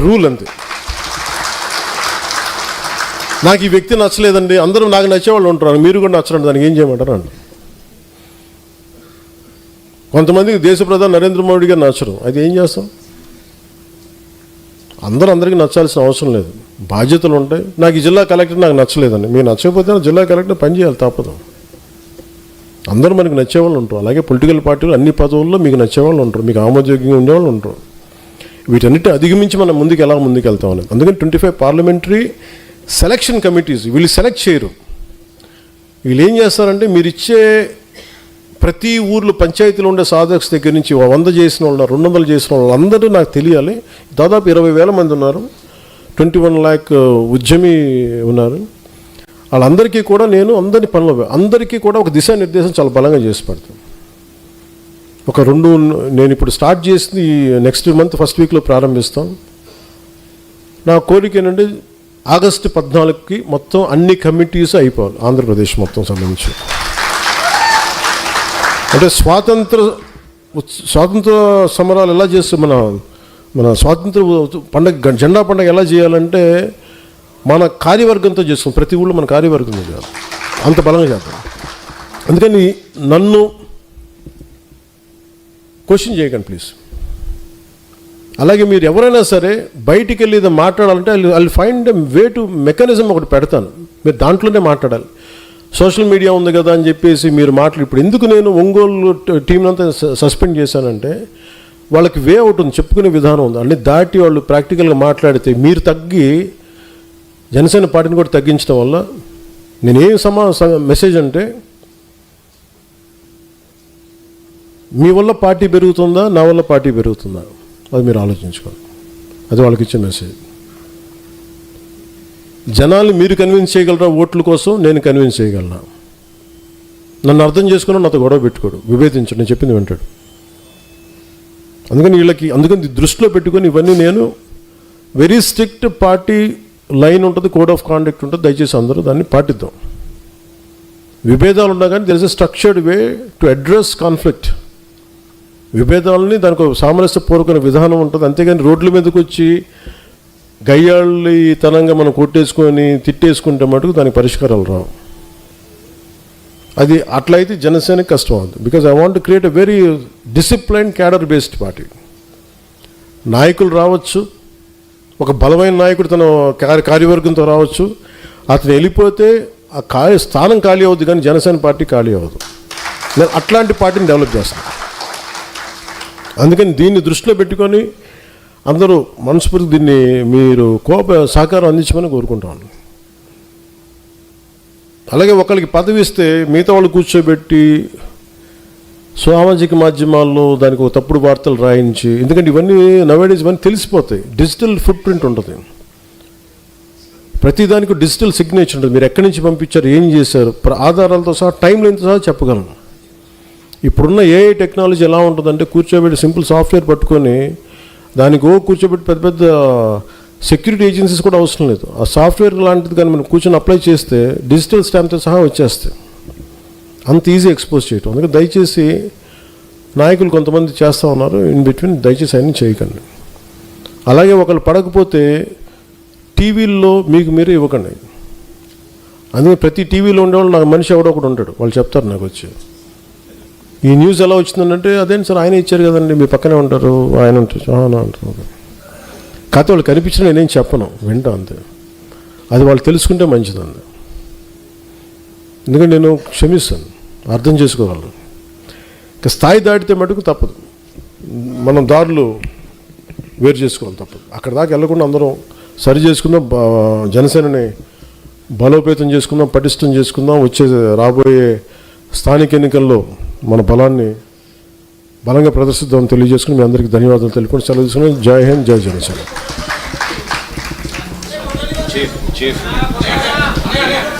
Rule అంతే. నాకు ఈ వ్యక్తి నచ్చలేదండి, అందరూ నాకు నచ్చేవాళ్ళు ఉంటారు, మీరు కూడా నచ్చరండి, దానికి ఏం చేయమంటారు అండి. కొంతమందికి దేశ ప్రధాని నరేంద్ర మోడీ గారు నచ్చరు, అది ఏం చేస్తాం? అందరికీ నచ్చాల్సిన అవసరం లేదు, బాధ్యతలు ఉంటాయి. నాకు ఈ జిల్లా కలెక్టర్ నాకు నచ్చలేదండి, మీరు నచ్చకపోతే జిల్లా కలెక్టర్ పని చేయాలి, తప్పదు. అందరూ మనకు నచ్చేవాళ్ళు ఉంటారు. అలాగే పొలిటికల్ పార్టీలు అన్ని పదవుల్లో మీకు నచ్చేవాళ్ళు ఉంటారు, మీకు ఆమోదయోగ్యంగా ఉండేవాళ్ళు ఉంటారు. వీటన్నిటి అధిగమించి మనం ముందుకు ఎలా ముందుకు వెళ్తాం అనేది. అందుకని 25 పార్లమెంటరీ సెలక్షన్ కమిటీస్ వీళ్ళు సెలెక్ట్ చేయరు. వీళ్ళు ఏం చేస్తారంటే మీరు ఇచ్చే ప్రతి ఊర్లో పంచాయతీలో ఉండే సాధక్స్ దగ్గర నుంచి 100 చేసిన వాళ్ళు 200 చేసిన వాళ్ళు అందరూ నాకు తెలియాలి. దాదాపు 20,000 మంది ఉన్నారు, 21 lakh ఉద్యమి ఉన్నారు. వాళ్ళందరికీ కూడా నేను అందరికీ కూడా ఒక దిశానిర్దేశం చాలా బలంగా చేసి పెడతాను. నేను ఇప్పుడు స్టార్ట్ చేసింది నెక్స్ట్ మంత్ ఫస్ట్ వీక్లో ప్రారంభిస్తాం. నా కోరిక ఏంటంటే ఆగస్టు 14కి మొత్తం అన్ని కమిటీస్ అయిపోవాలి ఆంధ్రప్రదేశ్ మొత్తం సంబంధించి. అంటే స్వాతంత్ర సమరాలు ఎలా చేస్తే మన స్వాతంత్ర పండగ జెండా పండుగ ఎలా చేయాలంటే మన కార్యవర్గంతో చేస్తాం. ప్రతి ఊళ్ళో మన కార్యవర్గంతో చేయాలి, అంత బలంగా చేద్దాం. అందుకని నన్ను క్వశ్చన్ చేయకండి ప్లీజ్. అలాగే మీరు ఎవరైనా సరే బయటికి వెళ్ళి ఇది మాట్లాడాలంటే I find way to mechanism ఒకటి పెడతాను, మీరు దాంట్లోనే మాట్లాడాలి. సోషల్ మీడియా ఉంది కదా అని చెప్పేసి మీరు ఇప్పుడు ఎందుకు నేను ఒంగోలు టీంనంతా సస్పెండ్ చేశానంటే వాళ్ళకి వే అవుట్ ఉంది, చెప్పుకునే విధానం ఉంది. అన్ని దాటి వాళ్ళు ప్రాక్టికల్గా మాట్లాడితే మీరు తగ్గి జనసేన పార్టీని కూడా తగ్గించడం వల్ల నేనేం మెసేజ్ అంటే మీ వల్ల పార్టీ పెరుగుతుందా, నా వల్ల పార్టీ పెరుగుతుందా, అది మీరు ఆలోచించుకోండి. అది వాళ్ళకి ఇచ్చే మెసేజ్. జనాల్ని మీరు కన్విన్స్ చేయగలరా ఓట్ల కోసం, నేను కన్విన్స్ చేయగలనా? నన్ను అర్థం చేసుకుని నాతో గొడవ పెట్టుకోడు, విభేదించడు, నేను చెప్పింది వింటాడు. అందుకని దృష్టిలో పెట్టుకొని ఇవన్నీ నేను వెరీ స్ట్రిక్ట్ పార్టీ లైన్ ఉంటుంది, కోడ్ ఆఫ్ కాండక్ట్ ఉంటుంది. దయచేసి అందరూ దాన్ని పాటిద్దాం. విభేదాలు ఉన్నా కానీ there is a structured way to address conflict. విభేదాలని దానికి ఒక సామరస్యపూర్వకమైన విధానం ఉంటుంది. అంతేగాని రోడ్ల మీదకి వచ్చి గయ్యాళ్ళతనంగా మనం కొట్టేసుకొని తిట్టేసుకుంటే మటుకు దానికి పరిష్కారాలు రావు. అది అట్లయితే జనసేనకి కష్టం అవుతుంది. Because I want to create a very discipline cadre based party. నాయకులు రావచ్చు, ఒక బలమైన నాయకుడు తన కార్యవర్గంతో రావచ్చు, అతను వెళ్ళిపోతే ఆ స్థానం ఖాళీ అవుద్ది, కానీ జనసేన పార్టీ ఖాళీ అవ్వదు. నేను అట్లాంటి పార్టీని డెవలప్ చేస్తాను. అందుకని దీన్ని దృష్టిలో పెట్టుకొని అందరూ మనస్ఫూర్తి దీన్ని మీరు సహకారం అందించమని కోరుకుంటాను. అలాగే ఒకరికి పదవి ఇస్తే మిగతా వాళ్ళు కూర్చోబెట్టి సామాజిక మాధ్యమాల్లో దానికి ఒక తప్పుడు వార్తలు రాయించి, ఎందుకంటే ఇవన్నీ నవేడేస్ ఇవన్నీ తెలిసిపోతాయి. డిజిటల్ ఫుట్ ప్రింట్ ఉంటుంది, ప్రతిదానికి డిజిటల్ సిగ్నేచర్ ఉంటుంది. మీరు ఎక్కడి నుంచి పంపించారు, ఏం చేశారు, ఆధారాలతో సహా టైం లైన్తో సహా చెప్పగలను. ఇప్పుడున్న ఏఐ టెక్నాలజీ ఎలా ఉంటుందంటే కూర్చోబెట్టి సింపుల్ సాఫ్ట్వేర్ పట్టుకొని దానికి కూర్చోబెట్టి పెద్ద పెద్ద సెక్యూరిటీ ఏజెన్సీస్ కూడా అవసరం లేదు. ఆ సాఫ్ట్వేర్ లాంటిది కానీ మనం కూర్చొని అప్లై చేస్తే డిజిటల్ స్టాంప్తో సహా వచ్చేస్తాయి. అంత ఈజీ ఎక్స్పోజ్ చేయటం. అందుకే దయచేసి నాయకులు కొంతమంది చేస్తూ ఉన్నారు ఇన్ బిట్వీన్, దయచేసి అన్నీ చేయకండి. అలాగే ఒకళ్ళు పడకపోతే టీవీల్లో మీకు మీరే ఇవ్వకండి. అందుకే ప్రతి టీవీలో ఉండేవాళ్ళు నాకు మనిషి ఎవడో ఒకడు ఉంటాడు, వాళ్ళు చెప్తారు నాకు వచ్చి ఈ న్యూస్ ఎలా వచ్చిందంటే అదేంటి సార్ ఆయన ఇచ్చారు కదండి, మీ పక్కనే ఉంటారు, ఆయన ఉంటారు అంటారు. కాకపోతే వాళ్ళు కనిపించిన నేనేం చెప్పను, వింటా అంతే. అది వాళ్ళు తెలుసుకుంటే మంచిదండి. ఎందుకంటే నేను క్షమిస్తాను, అర్థం చేసుకోగలను. ఇక స్థాయి దాటితే మటుకు తప్పదు, మనం దారులు వేరు చేసుకోవాలి, తప్పదు. అక్కడ దాకా వెళ్ళకుండా అందరం సరి చేసుకుందాం, జనసేనని బలోపేతం చేసుకుందాం, పటిష్టం చేసుకుందాం. రాబోయే స్థానిక ఎన్నికల్లో మన బలాన్ని బలంగా ప్రదర్శిద్దామని తెలియజేసుకుని మీ అందరికీ ధన్యవాదాలు తెలుపుకొని సెలవు తీసుకుని జై హింద్, జై జనసేన.